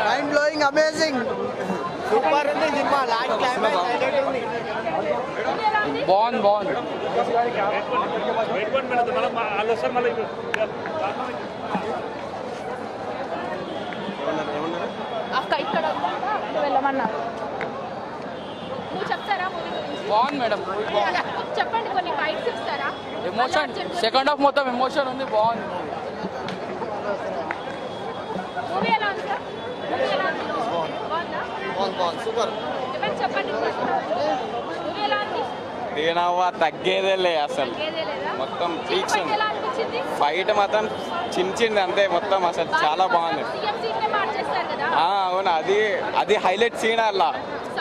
Mind blowing, amazing, super ఉంది cinema. Last climax highlight ఉంది. బాగుంది. అక్క ఇక్కడ వెళ్ళమన్నారు. నువ్వు చెప్తారా మూవీ గురించి? బాగుంది మేడం. చెప్పండి, కొన్ని ఫైట్స్ ఇస్తారా? ఎమోషన్ సెకండ్ హాఫ్ మొత్తం ఎమోషన్ ఉంది. బాగుంది. మూవీ ఎలా ఉంది సార్? బాగుందా? బాగుంది, సూపర్. చెప్పండి చెప్పండి, మూవీ ఎలా ఉంది? దేనవ్వ తగ్గేదేలే అసలు. తగ్గేదే లేదా? మొత్తం ఫైట్ పీక్స్ ఎలా అనిపించింది? ఫైట్ మాత్రం చించింది అంతే మొత్తం. అసలు చాలా బాగుంది. సీఎం సీట్నే మార్చేస్తారు కదా. అవును, అది హైలైట్ సీన్ అలా.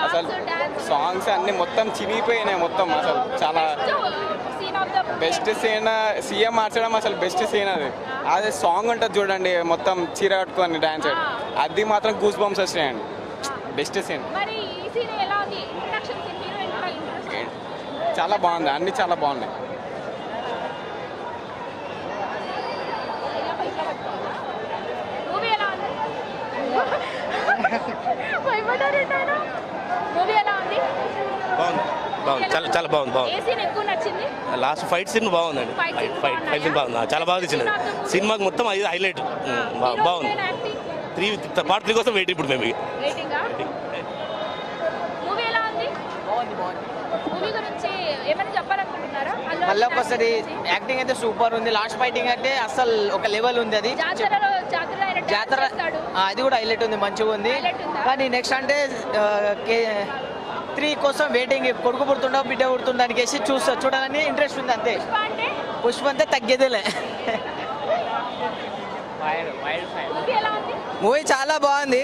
అసలు సాంగ్స్, డాన్స్, సాంగ్స్ అన్ని మొత్తం చినిగిపోయినాయి మొత్తం. అసలు చాలా scene of the best scene. CM మార్చడం అసలు బెస్ట్ సీన్ అది. అదే సాంగ్ ఉంటుంది చూడండి, మొత్తం చీర కట్టుకొని డాన్స్, అది మాత్రం గూస్ బంప్స్ వచ్చినాయండి. Best scene. మరి ఈ సీన్ ఎలా ఉంది? ఇంట్రడక్షన్ సీన్, హీరోయిన్ కూడా ఇంట్రడక్షన్ చాలా బాగుంది, అన్ని చాలా బాగున్నాయి. మూవీ ఎలా ఉంది? భయపడ్డారేంటారా? మూవీ ఎలా ఉంది? బాగుంది, చాలా బాగుంది. ఏ సీన్ ఎక్కువ నచ్చింది? లాస్ట్ ఫైట్ సీన్ బాగుందండి. Fight scene ఫైట్ సీన్ బాగుంది, చాలా బాగా ఇచ్చినది. సినిమాకి మొత్తం అది హైలైట్. బాగుంది. పార్ట్ 3 కోసం వెయిట్ ఇప్పుడు మేము. రేటింగా? మూవీ ఎలా ఉంది? మూవీ గురించి ఏమైనా చెప్పాలనుకుంటున్నారా? మళ్ళీ ఒకసారి యాక్టింగ్ అయితే సూపర్ ఉంది. లాస్ట్ ఫైటింగ్ అంటే అసలు ఒక లెవెల్ ఉంది. అది జాతర అది కూడా హైలైట్ ఉంది, మంచిగా ఉంది. Highlight ఉందా? కానీ నెక్స్ట్ అంటే 3 కోసం వెయిటింగ్. కొడుకు పుడుతుండో బిడ్డ పుడుతుండడానికి చూడాలని ఇంట్రెస్ట్ ఉంది అంతే. పుష్ప అంతే తగ్గేదేలే. మూవీ ఎలా ఉంది? మూవీ చాలా బాగుంది.